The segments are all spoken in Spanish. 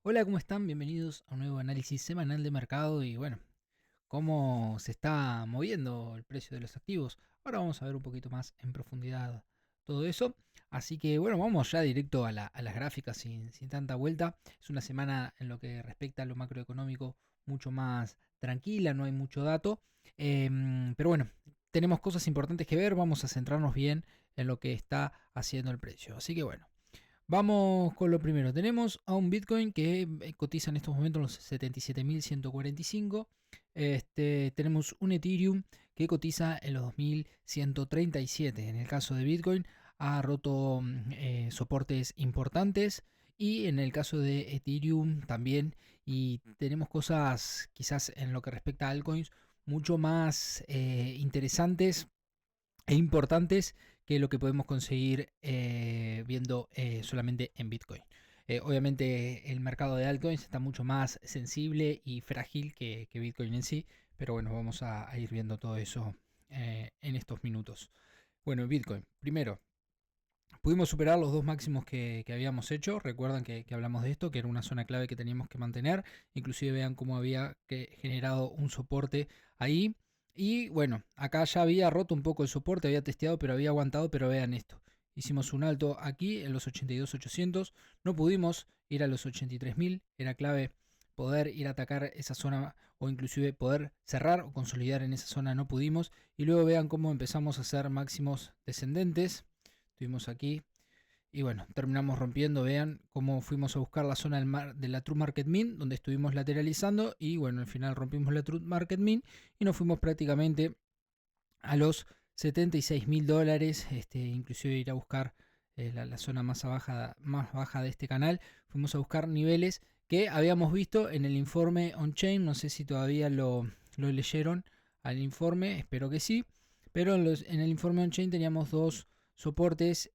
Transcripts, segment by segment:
Hola, ¿cómo están? Bienvenidos a un nuevo análisis semanal de mercado y bueno, cómo se está moviendo el precio de los activos. Ahora vamos a ver un poquito más en profundidad todo eso. Así que bueno, vamos ya directo a las gráficas sin tanta vuelta. Es una semana en lo que respecta a lo macroeconómico mucho más tranquila, no hay mucho dato. Pero bueno, tenemos cosas importantes que ver, vamos a centrarnos bien en lo que está haciendo el precio. Así que bueno. Vamos con lo primero. Tenemos a un Bitcoin que cotiza en estos momentos los 77.145. Tenemos un Ethereum que cotiza en los 2.137. En el caso de Bitcoin ha roto soportes importantes y en el caso de Ethereum también. Y tenemos cosas quizás en lo que respecta a altcoins mucho más interesantes e importantes que lo que podemos conseguir viendo solamente en Bitcoin. Obviamente el mercado de altcoins está mucho más sensible y frágil que Bitcoin en sí, pero bueno, vamos a ir viendo todo eso en estos minutos. Bueno, Bitcoin, primero, pudimos superar los dos máximos que habíamos hecho. Recuerdan que hablamos de esto, que era una zona clave que teníamos que mantener. Inclusive vean cómo había generado un soporte ahí. Y bueno, acá ya había roto un poco el soporte, había testeado, pero había aguantado. Pero vean esto. Hicimos un alto aquí en los 82.800. No pudimos ir a los 83.000. Era clave poder ir a atacar esa zona o inclusive poder cerrar o consolidar en esa zona. No pudimos. Y luego vean cómo empezamos a hacer máximos descendentes. Estuvimos aquí y bueno, terminamos rompiendo. Vean cómo fuimos a buscar la zona de la True Market Mean, donde estuvimos lateralizando. Y bueno, al final rompimos la True Market Mean y nos fuimos prácticamente a los $76.000. Inclusive ir a buscar la zona más baja de este canal. Fuimos a buscar niveles que habíamos visto en el informe on-chain. No sé si todavía lo leyeron al informe, espero que sí. Pero en el informe on-chain teníamos dos soportes,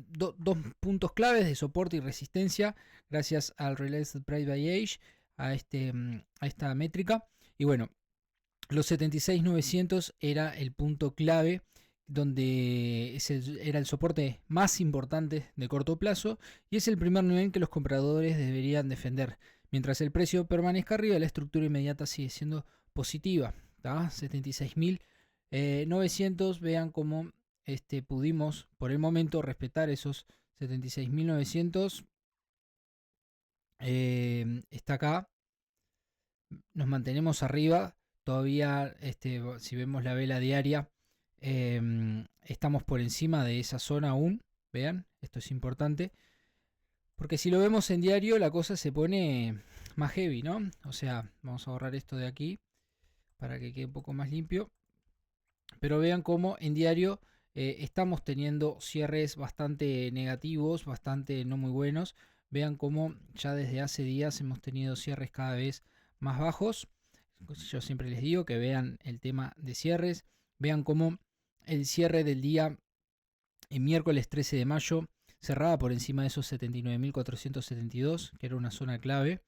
dos puntos claves de soporte y resistencia gracias al Related Price by Age, a esta métrica. Y bueno, los 76.900 era el punto clave donde era el soporte más importante de corto plazo y es el primer nivel que los compradores deberían defender. Mientras el precio permanezca arriba, la estructura inmediata sigue siendo positiva. 76.900, vean cómo pudimos por el momento respetar esos 76.900. Está acá, nos mantenemos arriba. Todavía, si vemos la vela diaria, estamos por encima de esa zona aún. Vean, esto es importante. Porque si lo vemos en diario, la cosa se pone más heavy, ¿no? O sea, vamos a borrar esto de aquí para que quede un poco más limpio. Pero vean cómo en diario estamos teniendo cierres bastante negativos, bastante no muy buenos. Vean cómo ya desde hace días hemos tenido cierres cada vez más bajos. Yo siempre les digo que vean el tema de cierres. Vean cómo el cierre del día el miércoles 13 de mayo cerraba por encima de esos 79.472, que era una zona clave.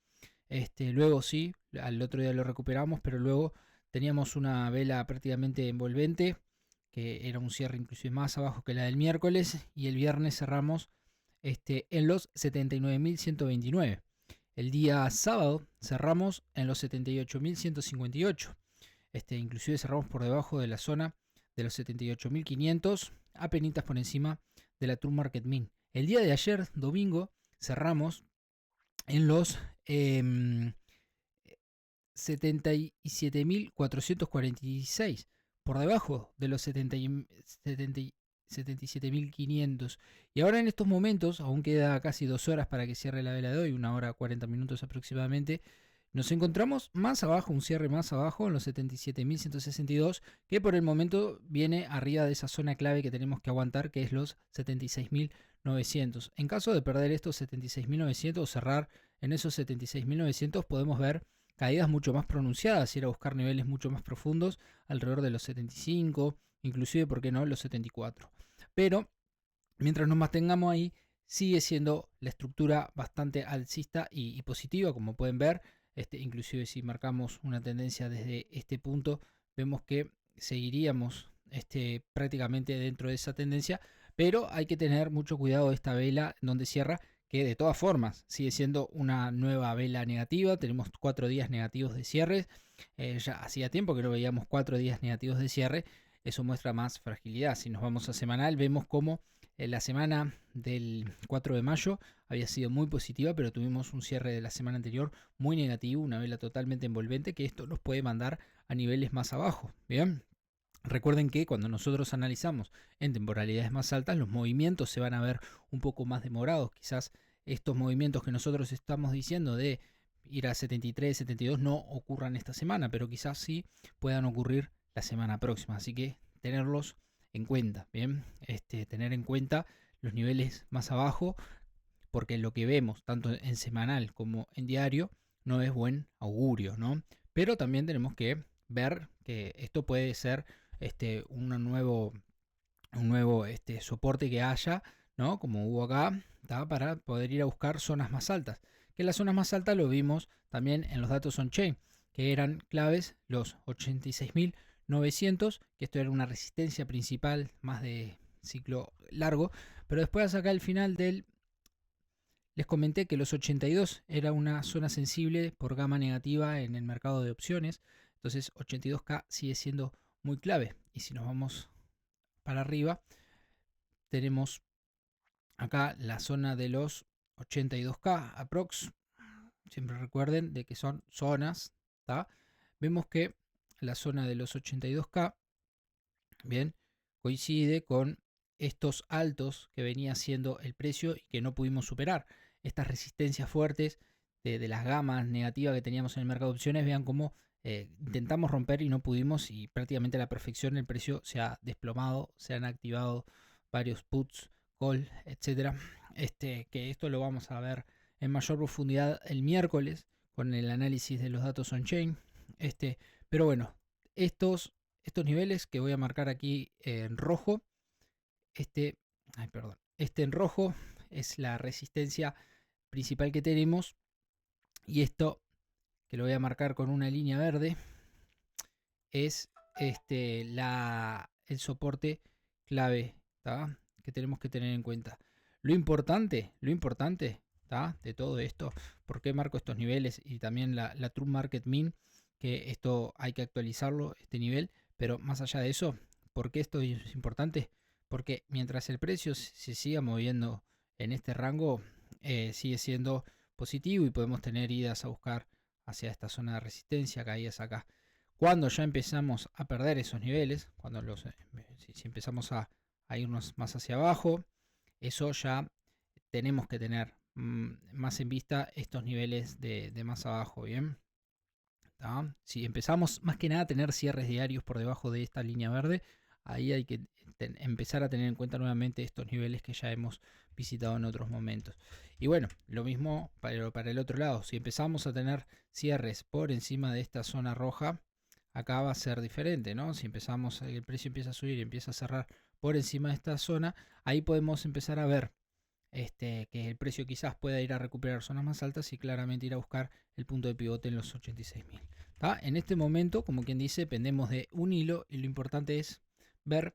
Luego sí, al otro día lo recuperamos, pero luego teníamos una vela prácticamente envolvente, que era un cierre inclusive más abajo que la del miércoles, y el viernes cerramos en los 79.129. El día sábado cerramos en los 78.158. Inclusive cerramos por debajo de la zona de los 78.500, apenitas por encima de la True Market Mean. El día de ayer, domingo, cerramos en los 77.446, por debajo de los 77.500. Y ahora en estos momentos, aún queda casi 2 horas para que cierre la vela de hoy, 1 hora 40 minutos aproximadamente, nos encontramos más abajo, un cierre más abajo en los 77.162, que por el momento viene arriba de esa zona clave que tenemos que aguantar, que es los 76.900. En caso de perder estos 76.900 o cerrar en esos 76.900, podemos ver caídas mucho más pronunciadas, ir a buscar niveles mucho más profundos, alrededor de los 75, inclusive, ¿por qué no?, los 74. Pero mientras nos mantengamos ahí, sigue siendo la estructura bastante alcista y positiva, como pueden ver. Inclusive si marcamos una tendencia desde este punto, vemos que seguiríamos prácticamente dentro de esa tendencia, pero hay que tener mucho cuidado de esta vela donde cierra, que de todas formas sigue siendo una nueva vela negativa. Tenemos 4 días negativos de cierre. Ya hacía tiempo que no veíamos 4 días negativos de cierre. Eso muestra más fragilidad. Si nos vamos a semanal, vemos como la semana del 4 de mayo había sido muy positiva, pero tuvimos un cierre de la semana anterior muy negativo, una vela totalmente envolvente, que esto nos puede mandar a niveles más abajo. Bien, recuerden que cuando nosotros analizamos en temporalidades más altas, los movimientos se van a ver un poco más demorados. Quizás estos movimientos que nosotros estamos diciendo de ir a 73, 72 no ocurran esta semana, pero quizás sí puedan ocurrir la semana próxima. Así que tenerlos en cuenta, bien, tener en cuenta los niveles más abajo, porque lo que vemos tanto en semanal como en diario no es buen augurio, ¿no? Pero también tenemos que ver que esto puede ser un nuevo soporte que haya, ¿no? Como hubo acá, ¿tá? Para poder ir a buscar zonas más altas. Que las zonas más altas lo vimos también en los datos on-chain, que eran claves los 86.900, que esto era una resistencia principal más de ciclo largo, pero después acá al final les comenté que los 82 era una zona sensible por gama negativa en el mercado de opciones, entonces 82K sigue siendo muy clave. Y si nos vamos para arriba, tenemos acá la zona de los 82K aprox. Siempre recuerden de que son zonas, ¿tá? Vemos que la zona de los 82K, bien, coincide con estos altos que venía siendo el precio y que no pudimos superar. Estas resistencias fuertes de las gamas negativas que teníamos en el mercado de opciones, vean cómo intentamos romper y no pudimos, y prácticamente a la perfección el precio se ha desplomado, se han activado varios puts, call, etcétera. Que esto lo vamos a ver en mayor profundidad el miércoles con el análisis de los datos on-chain. Pero bueno, estos niveles que voy a marcar aquí en rojo, este en rojo es la resistencia principal que tenemos, y esto que lo voy a marcar con una línea verde es el soporte clave, ¿tá? Que tenemos que tener en cuenta. Lo importante ¿tá? De todo esto, ¿por qué marco estos niveles? Y también la True Market Mean, que esto hay que actualizarlo, este nivel, pero más allá de eso, ¿por qué esto es importante? Porque mientras el precio se siga moviendo en este rango, sigue siendo positivo y podemos tener idas a buscar hacia esta zona de resistencia, caídas acá. Cuando ya empezamos a perder esos niveles, cuando si empezamos a irnos más hacia abajo, eso ya tenemos que tener más en vista estos niveles de más abajo, ¿bien? ¿Tá? Si empezamos más que nada a tener cierres diarios por debajo de esta línea verde, ahí hay que empezar a tener en cuenta nuevamente estos niveles que ya hemos visitado en otros momentos. Y bueno, lo mismo para el otro lado. Si empezamos a tener cierres por encima de esta zona roja, acá va a ser diferente, ¿no? Si empezamos, el precio empieza a subir y empieza a cerrar por encima de esta zona, ahí podemos empezar a ver que el precio quizás pueda ir a recuperar zonas más altas y claramente ir a buscar el punto de pivote en los 86.000. En este momento, como quien dice, dependemos de un hilo, y lo importante es ver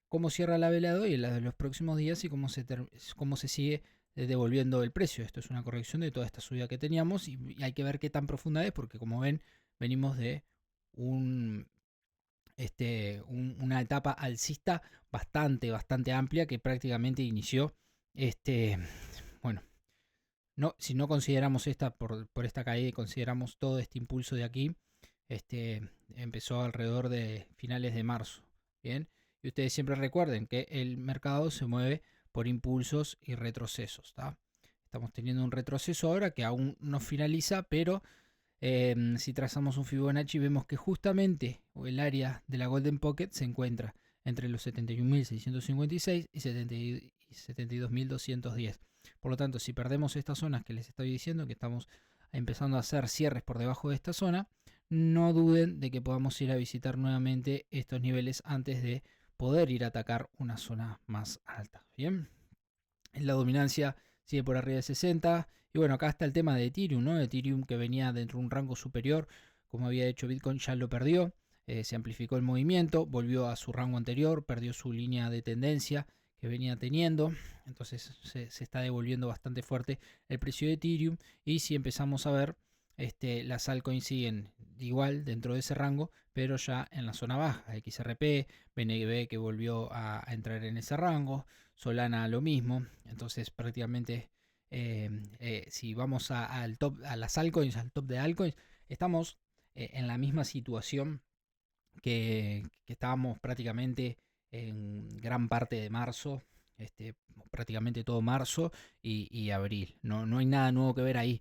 cómo cierra la vela de hoy en la de los próximos días y cómo se sigue devolviendo el precio. Esto es una corrección de toda esta subida que teníamos, y hay que ver qué tan profunda es, porque como ven, venimos de una etapa alcista bastante amplia, que prácticamente inició bueno, si no consideramos por esta caída y consideramos todo este impulso de aquí, empezó alrededor de finales de marzo. Bien, y ustedes siempre recuerden que el mercado se mueve por impulsos y retrocesos, ¿tá? Estamos teniendo un retroceso ahora que aún no finaliza, pero si trazamos un Fibonacci vemos que justamente el área de la Golden Pocket se encuentra entre los 71.656 y 72.210. Por lo tanto, si perdemos estas zonas que les estoy diciendo, que estamos empezando a hacer cierres por debajo de esta zona, no duden de que podamos ir a visitar nuevamente estos niveles antes de poder ir a atacar una zona más alta. Bien, la dominancia sigue por arriba de 60. Y bueno, acá está el tema de Ethereum, ¿no? Ethereum, que venía dentro de un rango superior, como había hecho Bitcoin, ya lo perdió. Se amplificó el movimiento, volvió a su rango anterior, perdió su línea de tendencia, que venía teniendo. Entonces se está devolviendo bastante fuerte el precio de Ethereum. Y si empezamos a ver, las altcoins siguen igual dentro de ese rango, pero ya en la zona baja. XRP, BNB que volvió a entrar en ese rango, Solana lo mismo. Entonces prácticamente si vamos al top, a las altcoins, al top de altcoins, estamos en la misma situación que estábamos prácticamente en gran parte de marzo, prácticamente todo marzo y abril. No hay nada nuevo que ver ahí.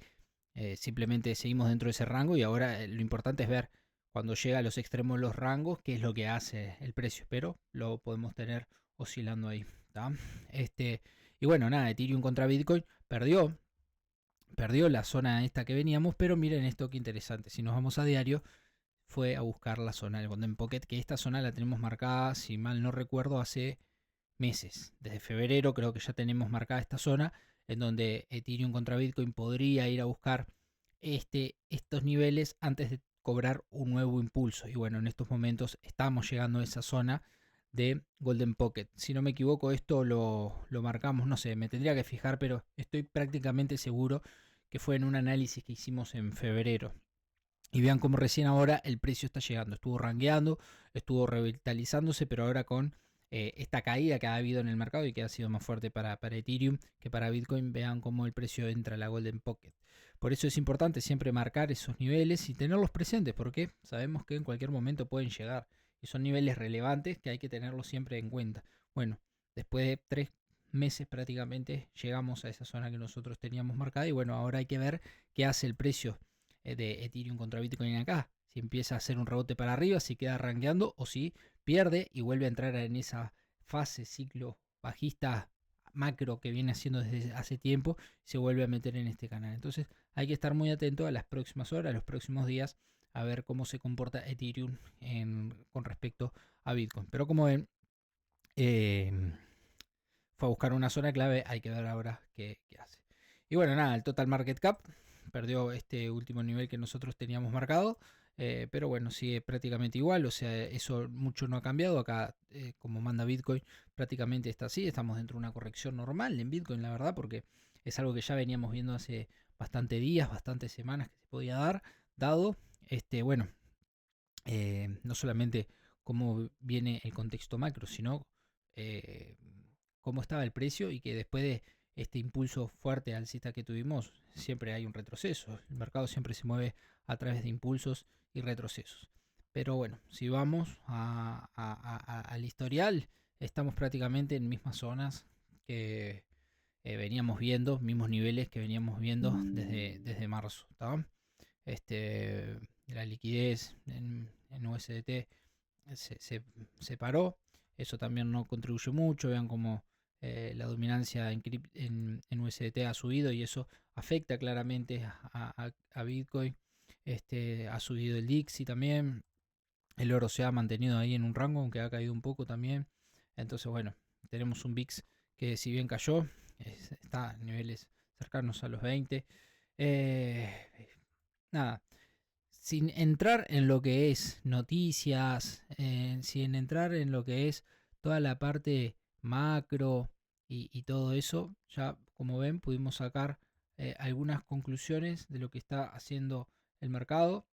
Simplemente seguimos dentro de ese rango y ahora lo importante es ver cuando llega a los extremos de los rangos qué es lo que hace el precio, pero lo podemos tener oscilando ahí. ¿Tá? Y bueno, nada, Ethereum contra Bitcoin perdió la zona esta que veníamos, pero miren esto que interesante. Si nos vamos a diario, fue a buscar la zona del Golden Pocket, que esta zona la tenemos marcada, si mal no recuerdo, hace meses. Desde febrero creo que ya tenemos marcada esta zona, en donde Ethereum contra Bitcoin podría ir a buscar estos niveles antes de cobrar un nuevo impulso. Y bueno, en estos momentos estamos llegando a esa zona de Golden Pocket. Si no me equivoco, esto lo marcamos, no sé, me tendría que fijar, pero estoy prácticamente seguro que fue en un análisis que hicimos en febrero. Y vean cómo recién ahora el precio está llegando. Estuvo rangueando, estuvo revitalizándose, pero ahora con esta caída que ha habido en el mercado y que ha sido más fuerte para Ethereum que para Bitcoin, vean cómo el precio entra a la Golden Pocket. Por eso es importante siempre marcar esos niveles y tenerlos presentes, porque sabemos que en cualquier momento pueden llegar. Y son niveles relevantes que hay que tenerlos siempre en cuenta. Bueno, después de 3 meses prácticamente llegamos a esa zona que nosotros teníamos marcada. Y bueno, ahora hay que ver qué hace el precio de Ethereum contra Bitcoin acá. Si empieza a hacer un rebote para arriba, si queda rankeando o si pierde y vuelve a entrar en esa fase ciclo bajista macro que viene haciendo desde hace tiempo, se vuelve a meter en este canal. Entonces hay que estar muy atento a las próximas horas, a los próximos días, a ver cómo se comporta Ethereum con respecto a Bitcoin. Pero como ven, fue a buscar una zona clave, hay que ver ahora qué hace. Y bueno, nada, el total market cap perdió este último nivel que nosotros teníamos marcado, pero bueno, sigue prácticamente igual, o sea, eso mucho no ha cambiado. Acá, como manda Bitcoin, prácticamente está así, estamos dentro de una corrección normal en Bitcoin, la verdad, porque es algo que ya veníamos viendo hace bastantes días, bastantes semanas que se podía dar, dado, bueno, no solamente cómo viene el contexto macro, sino cómo estaba el precio y que después de este impulso fuerte alcista que tuvimos, siempre hay un retroceso. El mercado siempre se mueve a través de impulsos y retrocesos. Pero bueno, si vamos al historial, estamos prácticamente en mismas zonas que veníamos viendo, mismos niveles que veníamos viendo desde marzo. ¿Tá? La liquidez en USDT se paró. Eso también no contribuye mucho. Vean cómo la dominancia en USDT ha subido y eso afecta claramente a Bitcoin. Ha subido el Dixie también. El oro se ha mantenido ahí en un rango, aunque ha caído un poco también. Entonces, bueno, tenemos un VIX que si bien cayó, está a niveles cercanos a los 20. Nada, sin entrar en lo que es noticias, sin entrar en lo que es toda la parte macro y todo eso, ya como ven pudimos sacar algunas conclusiones de lo que está haciendo el mercado,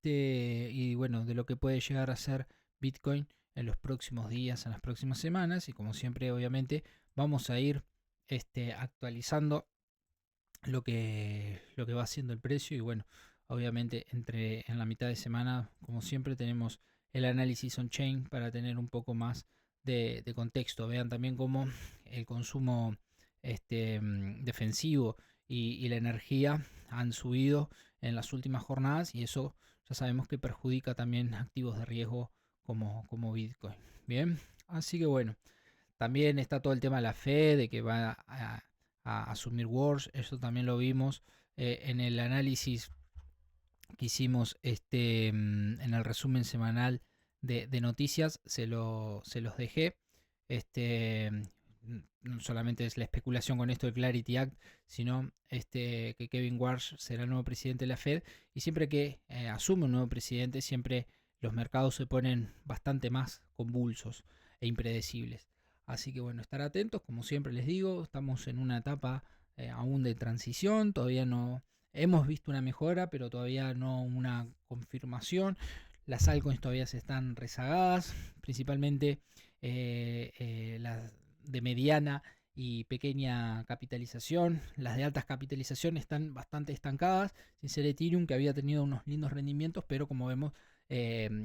y bueno, de lo que puede llegar a ser Bitcoin en los próximos días, en las próximas semanas, y como siempre obviamente vamos a ir actualizando lo que va haciendo el precio. Y bueno, obviamente en la mitad de semana, como siempre, tenemos el análisis on-chain para tener un poco más de contexto. Vean también cómo el consumo defensivo y la energía han subido en las últimas jornadas, y eso ya sabemos que perjudica también activos de riesgo como Bitcoin. Bien, así que bueno, también está todo el tema de la Fed, de que va a asumir Wars. Eso también lo vimos en el análisis que hicimos en el resumen semanal de noticias. Se los dejé. No solamente es la especulación con esto del Clarity Act, sino que Kevin Warsh será el nuevo presidente de la Fed. Y siempre que asume un nuevo presidente, siempre los mercados se ponen bastante más convulsos e impredecibles. Así que bueno, estar atentos, como siempre les digo, estamos en una etapa aún de transición, todavía no hemos visto una mejora, pero todavía no una confirmación. Las altcoins todavía se están rezagadas, principalmente las de mediana y pequeña capitalización. Las de altas capitalización están bastante estancadas, sin ser Ethereum, que había tenido unos lindos rendimientos, pero como vemos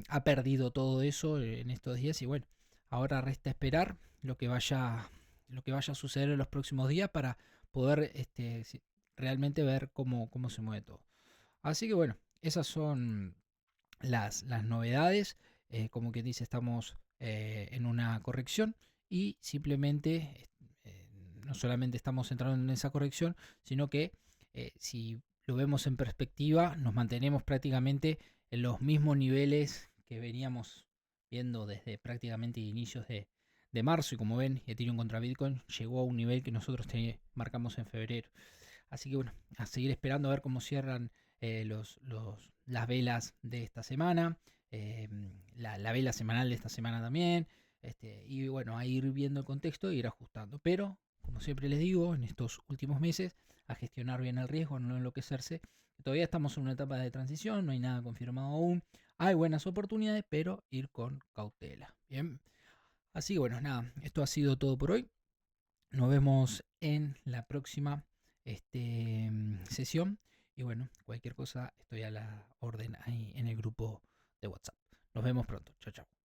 ha perdido todo eso en estos días y bueno, ahora resta esperar lo que vaya a suceder en los próximos días para poder realmente ver cómo se mueve todo. Así que bueno, esas son las novedades. Como que dice, estamos en una corrección y simplemente no solamente estamos entrando en esa corrección, sino que si lo vemos en perspectiva, nos mantenemos prácticamente en los mismos niveles que veníamos viendo desde prácticamente inicios de marzo. Y como ven, Ethereum contra Bitcoin llegó a un nivel que nosotros marcamos en febrero. Así que bueno, a seguir esperando a ver cómo cierran las velas de esta semana, la vela semanal de esta semana también. Y bueno, a ir viendo el contexto e ir ajustando. Pero, como siempre les digo, en estos últimos meses, a gestionar bien el riesgo, no enloquecerse. Todavía estamos en una etapa de transición, no hay nada confirmado aún. Hay buenas oportunidades, pero ir con cautela. Bien. Así que bueno, nada, esto ha sido todo por hoy. Nos vemos en la próxima sesión. Y bueno, cualquier cosa estoy a la orden ahí en el grupo de WhatsApp. Nos vemos pronto. Chao, chao.